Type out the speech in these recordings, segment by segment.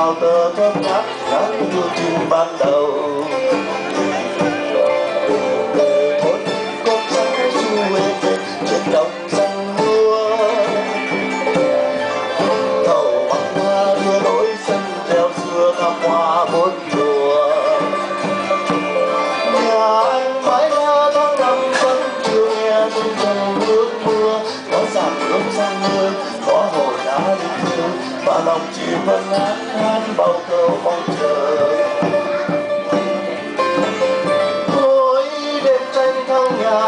nào tơ thơm ngát nắng như chim ban đầu. Một con sóng du về trên đồng xanh mưa, thầu bằng hoa đưa lối sân theo xưa thăm hoa bốn mùa. Nhà anh mái lá tháng năm vẫn chưa nghe tiếng dòng nước mưa, có dàn gấm sang mưa, có hồ đá linh thư và lòng chim vẫn ngát ngát bao câu mong chờ. Ôi đêm tranh thâu nhà,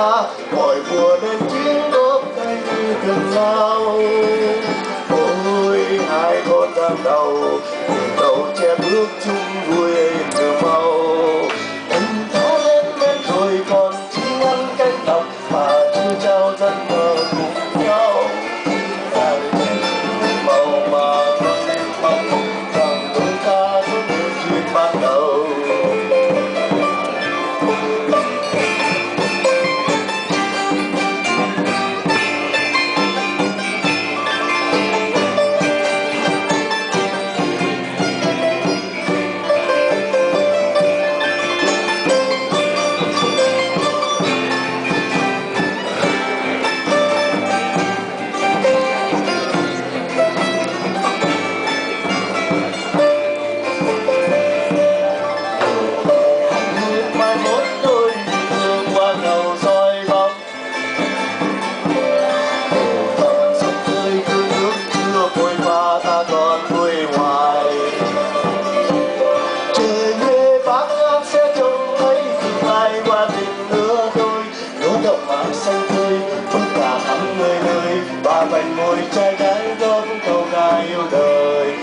mọi mùa lên tiếng đốt tay như cần lao. Ôi hai con giang đầu che bước chung vui nở màu. Tình ta lên men rồi còn chỉ ngăn cánh đồng mà chưa trao giấc mơ cùng nhau. Màu mà con em mong rằng đôi ta có được duyên ban đầu. Vành môi trai gái đó cũng câu ca yêu đời.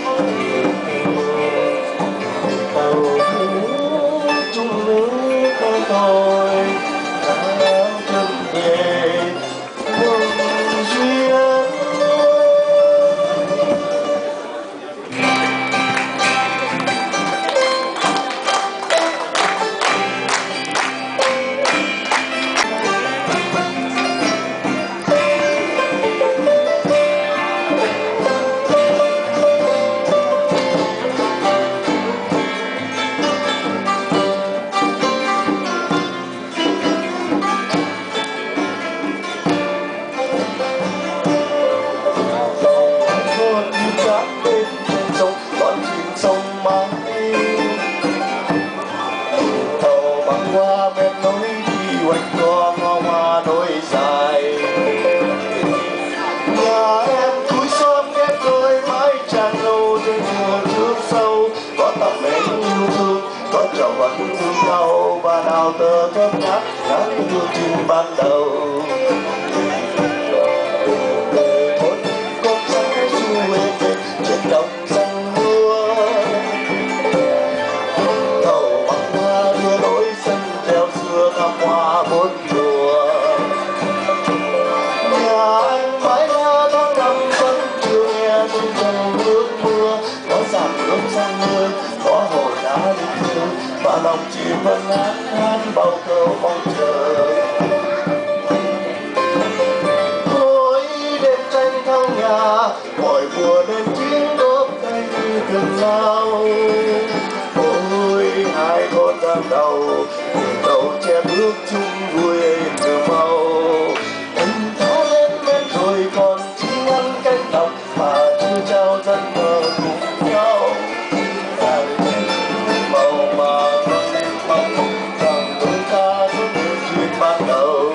Chung với con tôi đã chân về mong duyên. Và đào tơ thơm ngát nắng như chim ban đầu. Một con sóng du về trên đồng xanh mưa, thầu bằng hoa đưa lối sân theo xưa thăm hoa bốn mùa. Nhà anh mái lá tháng năm vẫn chưa nghe tiếng dòng nước mưa, có dàn gấm sang mưa, có hồ đá linh thư và lòng chim vẫn ngát ngát bao câu mong chờ. Ôi đêm tranh thâu nhà, mọi mùa lên tiếng đốt tay như cần lao. Ôi hai con giang đầu che bước chung vui nở màu. Tình ta lên men rồi còn chỉ ngăn cánh đồng mà chưa trao giấc mơ cùng nhau. Ban đầu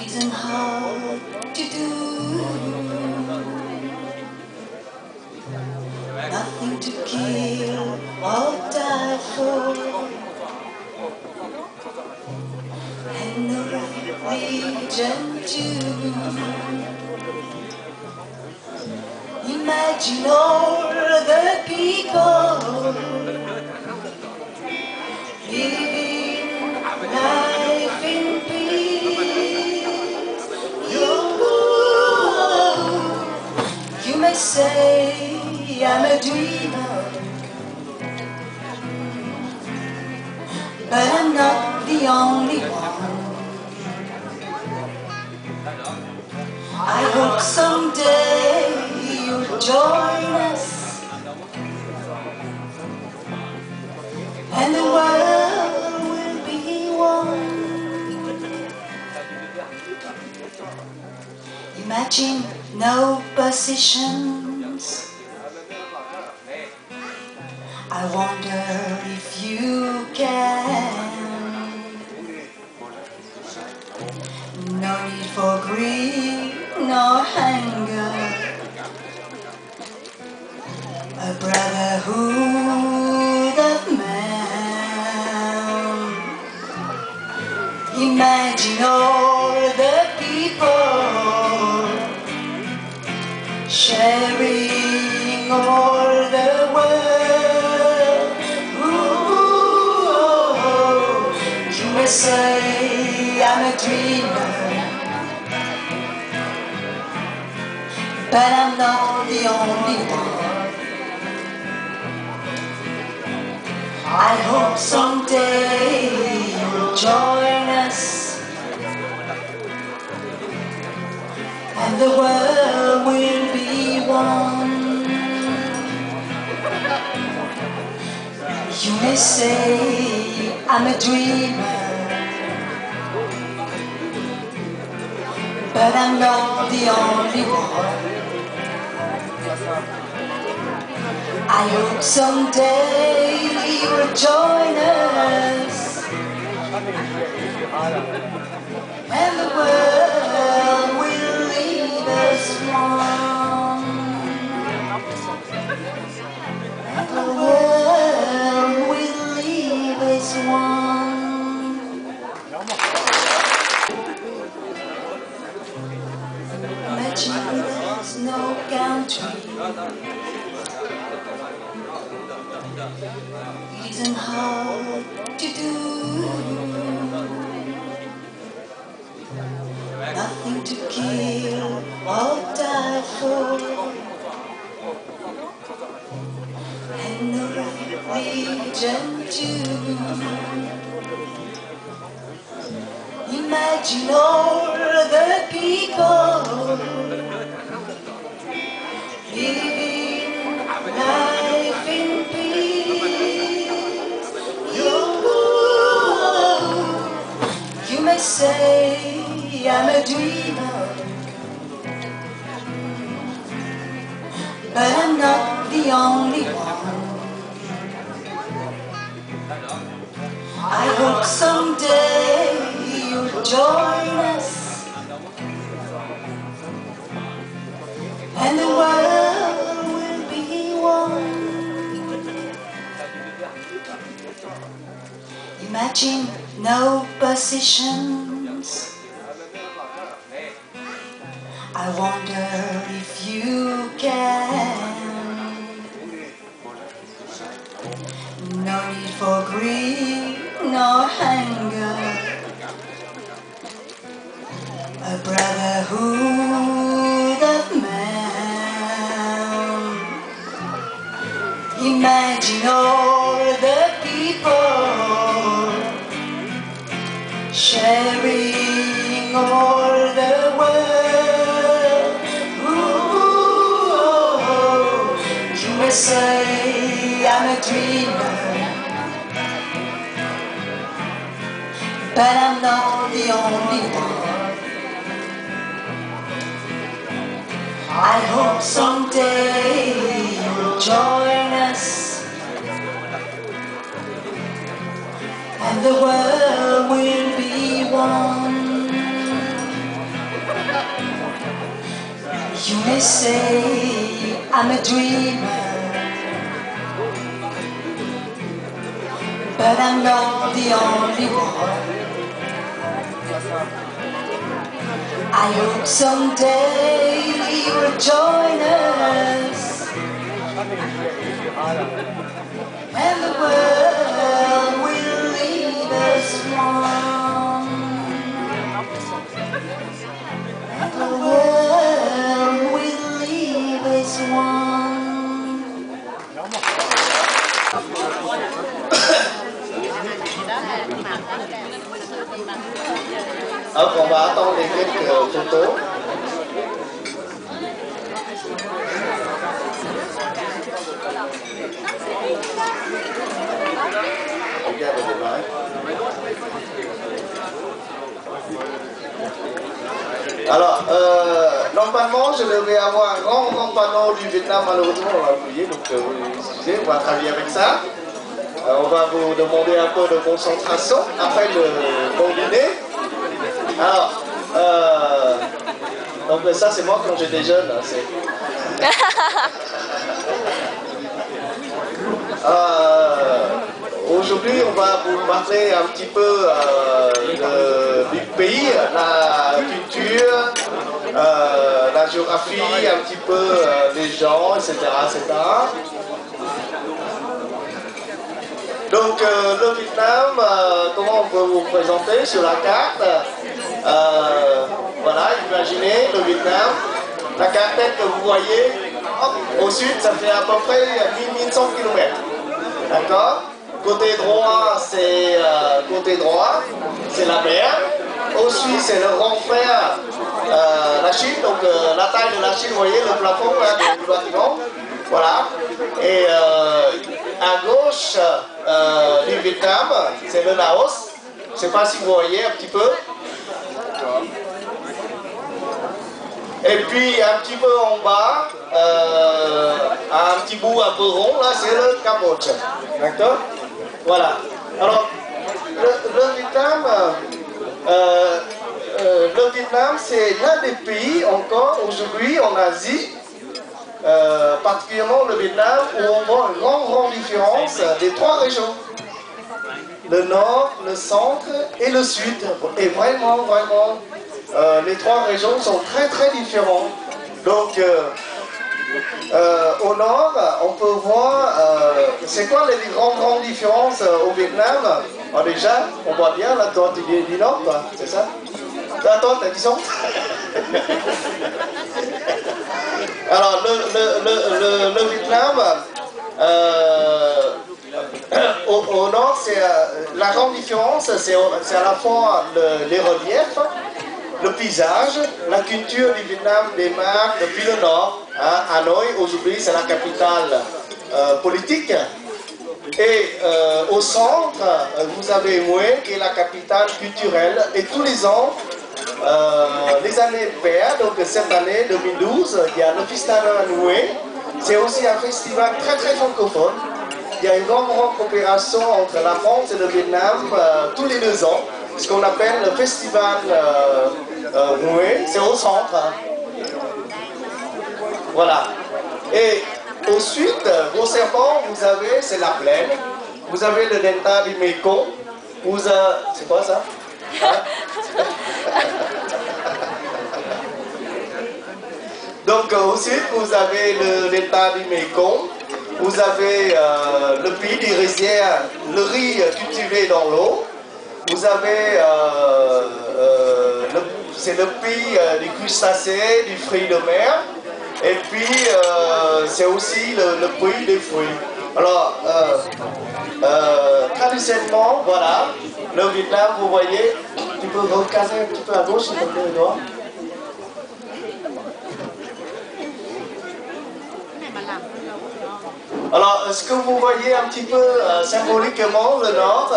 It isn't hard to do, nothing to kill or die for, and no religion too. Imagine all the people living life in peace. You may say I'm a dreamer, but I'm not the only one. I hope someday you'll join us, and the world will be one. Imagine no positions. I wonder if you can. No need for greed nor anger, a brotherhood of man. Imagine all the people sharing all the world. Ooh, you may say I'm a dreamer, but I'm not the only one. I hope someday you'll join us, and the world will be one. You may say I'm a dreamer, but I'm not the only one. I hope someday you'll join us, and the world will leave us one. And the world will leave us one. Imagine there's no country. It isn't hard to do, nothing to kill or die for, and no religion too. Imagine all the people living life in peace. You may say I'm a dreamer, but I'm not the only one. I hope someday you'll join us, and the world will be one. Imagine no positions. I wonder if you can. No need for greed nor anger, a brotherhood of man. Imagine all the people sharing all the world. Ooh, you may say I'm a dreamer, but I'm not the only one. I hope someday you'll join us, and the world will may say I'm a dreamer, but I'm not the only one. I hope someday you will join us, and the world will leave us one. And the world will leave us one. Alors on va attendre les quelques photos. Regarde les mains. Alors, normalement, je devais avoir un grand panneau du Vietnam, malheureusement, on l'a oublié, donc excusez, on va travailler avec ça. On va vous demander un peu de concentration après le bon dîner. Alors, donc ça c'est moi quand j'étais jeune. Aujourd'hui, on va vous parler un petit peu du pays, la culture, la géographie, un petit peu des gens, etc., etc. Donc le Vietnam, comment on peut vous présenter sur la carte? Voilà, imaginez le Vietnam. La carte que vous voyez, hop, au sud, ça fait à peu près 1100 km. D'accord? Côté droit, c'est la mer. Au sud, c'est le grand frère, la Chine. Donc la taille de la Chine, vous voyez, le plafond là, du bâtiment. Voilà. Et à gauche du Vietnam, c'est le Laos. Je ne sais pas si vous voyez un petit peu. Et puis un petit peu en bas, un petit bout un peu rond, là c'est le Cambodge. D'accord? Voilà. Alors, le Vietnam, c'est l'un des pays encore aujourd'hui en Asie, particulièrement le Vietnam, où on voit une grande différence des trois régions. Le nord, le centre et le sud. Et vraiment, les trois régions sont très différentes. Donc, au nord, on peut voir, c'est quoi les grandes différences au Vietnam? Alors déjà, on voit bien, là, toi, tu viens du nord, c'est ça? Toi, t'as dit ça? Alors, le Vietnam, au nord, la grande différence, c'est à la fois les reliefs, le paysage, la culture du Vietnam démarre depuis le nord. Hein, Hanoï, aujourd'hui, c'est la capitale politique. Et au centre, vous avez Hue, qui est la capitale culturelle. Et tous les ans, les années paires, donc cette année 2012, il y a le Festival Hue. C'est aussi un festival très francophone. Il y a une grande coopération entre la France et le Vietnam tous les 2 ans. Ce qu'on appelle le festival Hue, c'est au centre. Hein. Voilà. Et au sud, vos serpents, vous avez, c'est la plaine. Vous avez le delta du Mekong. C'est quoi ça? Hein? Donc au sud, vous avez le delta du Mekong. Vous avez le pays des rizières, le riz cultivé dans l'eau. Vous avez, c'est le pays des crustacés, du fruit de mer. Et puis, c'est aussi le pays des fruits. Alors, traditionnellement, voilà, le Vietnam, vous voyez, tu peux recaser un petit peu à gauche, s'il te plaît, le doigt. Alors, ce que vous voyez un petit peu symboliquement, le nord,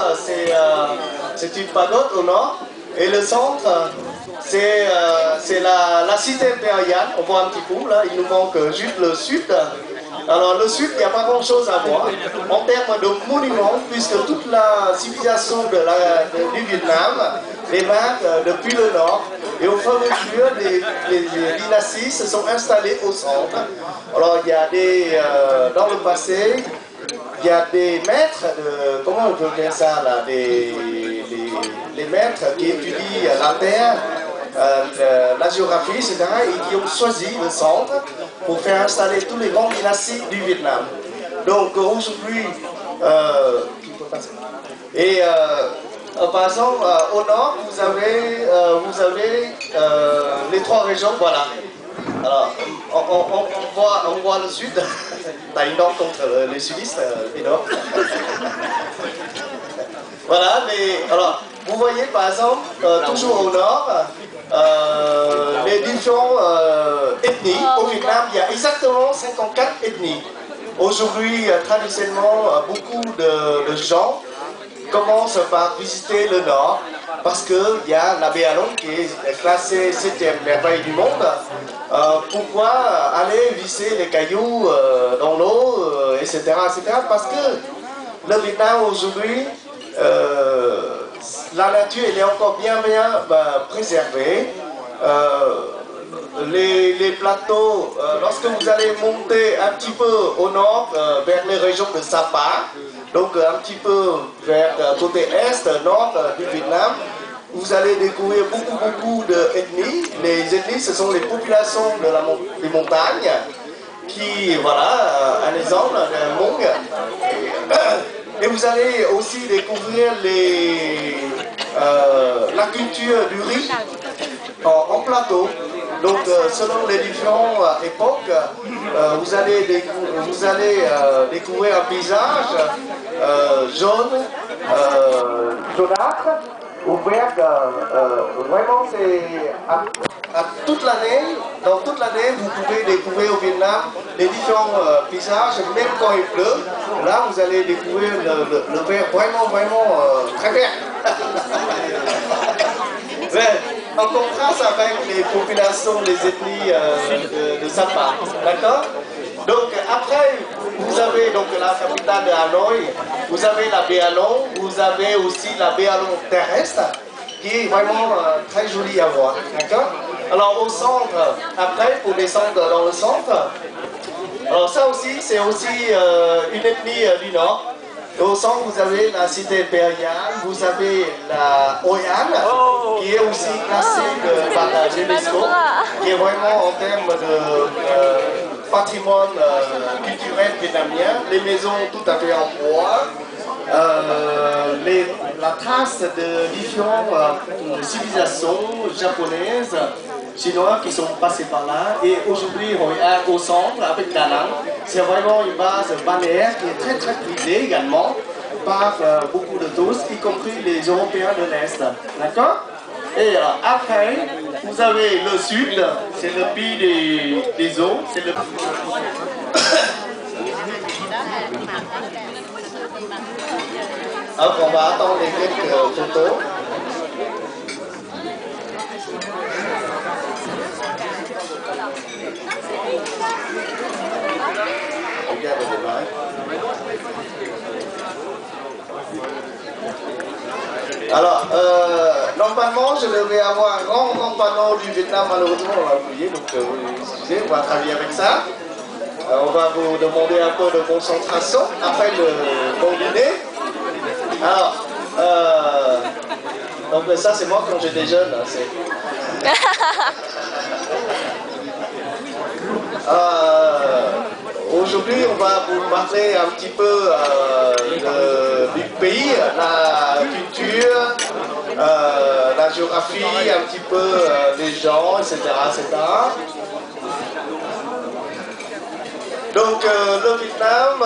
c'est une pagode au nord, et le centre, c'est la cité impériale. On voit un petit peu, là, il nous manque juste le sud. Alors le sud, il n'y a pas grand chose à voir en termes de monuments, puisque toute la civilisation du Vietnam démarque depuis le nord. Et au fur et à mesure, les dynasties se sont installées au centre. Alors il y a dans le passé, il y a des maîtres comment on peut dire ça là, les maîtres qui étudient la terre, la géographie, etc., et qui ont choisi le centre pour faire installer tous les grandes dynasties du Vietnam. Donc aujourd'hui, par exemple, au nord, vous avez les trois régions, voilà. Alors, on voit le sud, t'as une norme contre les sudistes, du nord. Voilà, mais alors, vous voyez par exemple, toujours au nord, les différentes ethnies. Au Vietnam, il y a exactement 54 ethnies. Aujourd'hui, traditionnellement, beaucoup de gens commencent par visiter le nord parce qu'il y a la baie Along qui est classée 7e merveille du monde. Pourquoi aller visser les cailloux dans l'eau, etc., etc. Parce que le Vietnam aujourd'hui, la nature elle est encore bien préservée. Les plateaux, lorsque vous allez monter un petit peu au nord, vers les régions de Sapa, donc un petit peu vers côté est, nord du Vietnam, vous allez découvrir beaucoup d'ethnies. Les ethnies, ce sont les populations des montagnes, qui, voilà, un exemple, un Hmong. Et vous allez aussi découvrir la culture du riz en plateau. Donc, selon les différentes époques, vous allez découvrir un paysage jaune, jaunâtre ou vert. Vraiment, c'est toute l'année. Dans toute l'année, vous pouvez découvrir au Vietnam les différents paysages, même quand il pleut. Là, vous allez découvrir le vert vraiment très vert. En contraste avec les populations, les ethnies de Sapa, d'accord? Donc après, vous avez donc la capitale de Hanoï, vous avez la baie Along, vous avez aussi la baie Along terrestre, qui est vraiment très jolie à voir, d'accord? Alors au centre, après, pour descendre dans le centre, alors ça aussi, c'est aussi une ethnie du nord. Au centre, vous avez la cité impériale, vous avez la Hoi An, qui est aussi classée par l'UNESCO, qui est vraiment en termes de patrimoine culturel vietnamien, les maisons tout à fait en bois, la trace de différentes civilisations japonaises, chinois qui sont passés par là. Et aujourd'hui, Hoi An au centre, avec Da Nang, c'est vraiment une base balnéaire qui est très prisée également par beaucoup de touristes, y compris les Européens de l'Est. D'accord? Et après, vous avez le sud, c'est le pays des eaux. C'est le... Alors, on va attendre les quelques photos. Alors, normalement, je devais avoir un grand panneau du Vietnam, malheureusement, on l'a oublié, donc excusez, on va travailler avec ça. On va vous demander un peu de concentration après le bon dîner. Alors, donc ça c'est moi quand j'étais jeune. Aujourd'hui, on va vous parler un petit peu du pays, la culture, la géographie, un petit peu des gens, etc., etc. Donc, le Vietnam,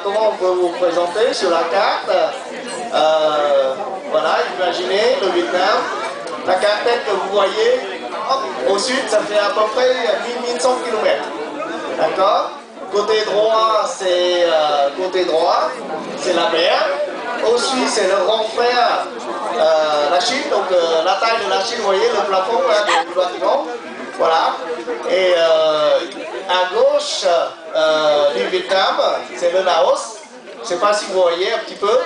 comment on peut vous présenter sur la carte? Voilà, imaginez le Vietnam. La carte que vous voyez, hop, au sud, ça fait à peu près 1100 km. D'accord? Côté droit, c'est la mer. Au sud, c'est le grand frère, la Chine. Donc, la taille de la Chine, vous voyez, le plafond là, du bâtiment. Voilà. Et à gauche, du Vietnam, c'est le Laos. Je ne sais pas si vous voyez un petit peu.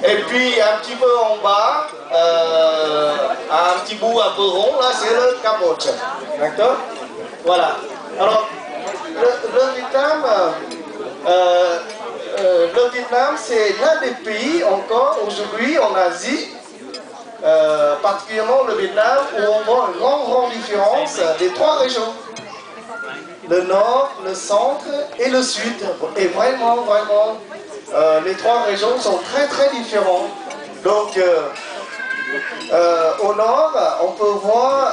Et puis un petit peu en bas, un petit bout un peu rond, là c'est le Cambodge. D'accord? Voilà. Alors, le Vietnam, c'est l'un des pays encore aujourd'hui en Asie, particulièrement le Vietnam, où on voit une grande différence des trois régions. Le nord, le centre et le sud. Et vraiment, les trois régions sont très différentes. Donc, au nord, on peut voir,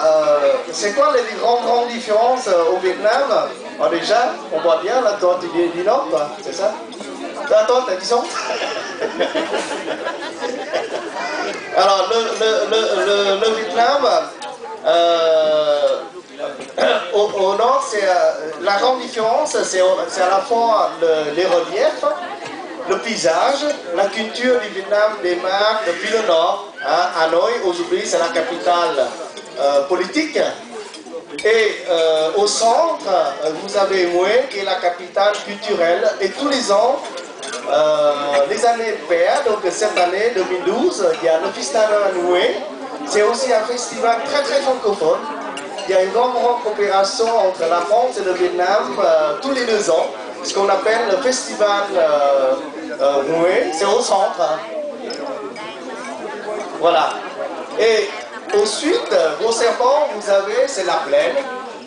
c'est quoi les grandes différences au Vietnam? Alors déjà, on voit bien, là, toi, tu viens du nord, toi, c'est ça? Toi, t'as dit ça? Alors, le Vietnam, au nord, la grande différence, c'est à la fois les reliefs, le paysage, la culture du Vietnam démarre depuis le nord. Hein, Hanoï, aujourd'hui, c'est la capitale politique. Et au centre, vous avez Hue, qui est la capitale culturelle. Et tous les ans, les années paires, donc cette année 2012, il y a le Festival Hue. C'est aussi un festival très francophone. Il y a une grande coopération entre la France et le Vietnam tous les 2 ans. Ce qu'on appelle le festival Hue, c'est au centre. Hein. Voilà. Et au sud, vos serpents, vous avez, c'est la plaine.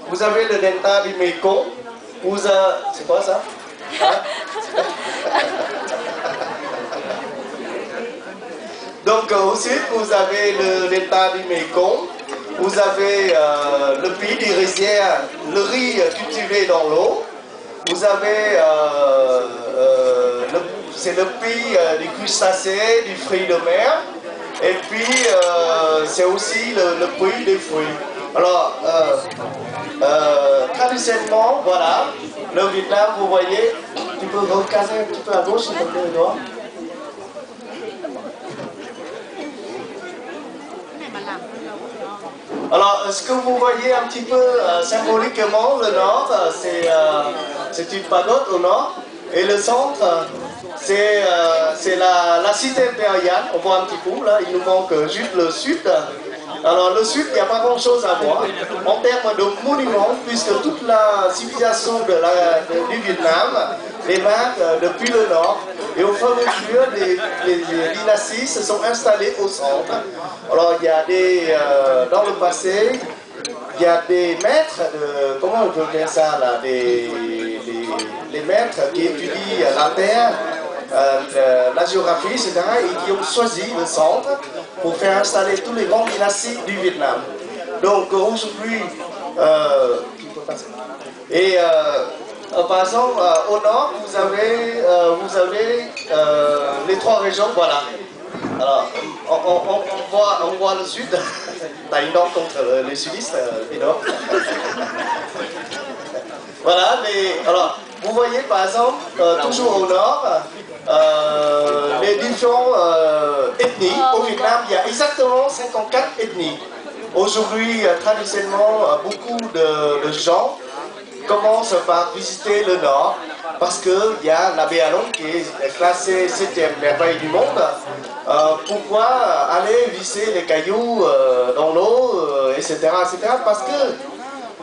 Vous avez le delta du Mekong. C'est quoi ça? Hein? Donc au sud, vous avez le delta du Mekong. Vous avez le pays des rizières, le riz cultivé dans l'eau. Vous avez, c'est le pays des crustacés, du fruit de mer. Et puis, c'est aussi le pays des fruits. Alors, traditionnellement, voilà, le Vietnam, vous voyez, tu peux recaser un petit peu à gauche, s'il te plaît, le doigt. Alors, ce que vous voyez un petit peu symboliquement, le nord, c'est une pagode au nord, et le centre, c'est la cité impériale. On voit un petit coup, là, il nous manque juste le sud. Alors, le sud, il n'y a pas grand-chose à voir en termes de monuments, puisque toute la civilisation du Vietnam démarre depuis le nord. Et au fur et à mesure, les dynasties se sont installées au centre. Alors, il y a dans le passé, il y a des maîtres, comment on peut dire ça là, les maîtres qui étudient la terre, la géographie, etc., et qui ont choisi le centre pour faire installer tous les grandes dynasties du Vietnam. Donc aujourd'hui, par exemple, au nord, vous avez les trois régions, voilà. Alors, on voit le sud, t'as une norme contre les sudistes, du nord. Voilà, mais alors, vous voyez par exemple, toujours au nord, les différentes ethnies. Au Vietnam, il y a exactement 54 ethnies. Aujourd'hui, traditionnellement, beaucoup de gens commencent par visiter le nord parce qu'il y a la baie Halong qui est classée 7e merveille du monde. Pourquoi aller visser les cailloux dans l'eau, etc., etc. Parce que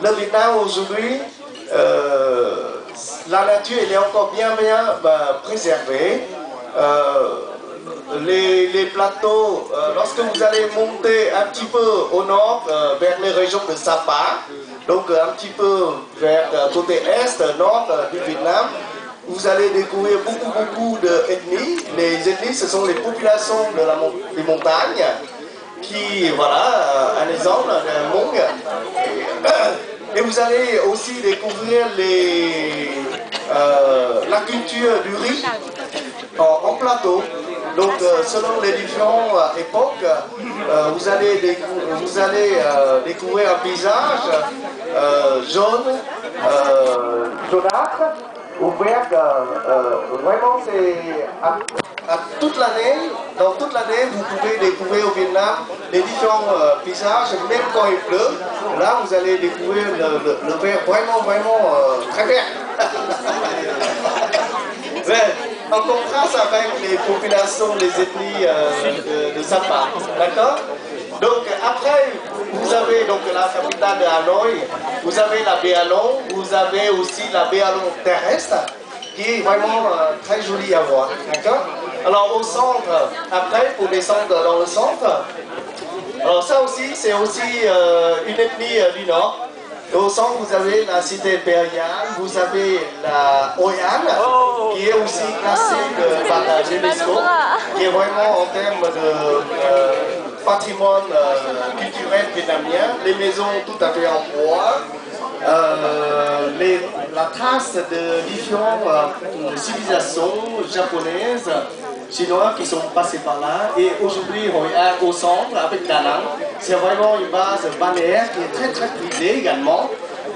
le Vietnam aujourd'hui, la nature elle est encore bien préservée. Les plateaux, lorsque vous allez monter un petit peu au nord, vers les régions de Sapa, donc un petit peu vers côté est, nord du Vietnam, vous allez découvrir beaucoup d'ethnies. Les ethnies, ce sont les populations des montagnes, qui, voilà, un exemple, un Hmong. Et vous allez aussi découvrir la culture du riz en plateau. Donc, selon les différentes époques, vous allez découvrir un paysage jaune, jaunâtre, ou vert. Vraiment, c'est toute l'année, dans toute l'année, vous pouvez découvrir au Vietnam les différents paysages, même quand il pleut. Là, vous allez découvrir le vert vraiment très vert. Ouais, en contraste avec les populations, les ethnies de Sapa. D'accord? Donc après, vous avez donc la capitale de Hanoï, vous avez la baie Alon, vous avez aussi la baie Alon terrestre, qui est vraiment très jolie à voir. D'accord? Alors au centre, après, pour descendre dans le centre, alors ça aussi, c'est aussi une ethnie du Nord. Au centre, vous avez la cité impériale, vous avez la Hoi An, qui est aussi classée par la UNESCO, qui est vraiment en termes de patrimoine culturel vietnamien, les maisons tout à fait en bois, la trace de différentes civilisations japonaises, chinois qui sont passés par là. Et aujourd'hui, Hoi An au centre, avec Da Nang, c'est vraiment une base balnéaire qui est très prisée également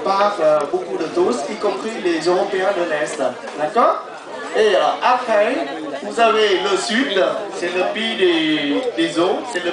par beaucoup de touristes, y compris les Européens de l'Est. D'accord? Et après, vous avez le sud, c'est le pays des eaux, c'est le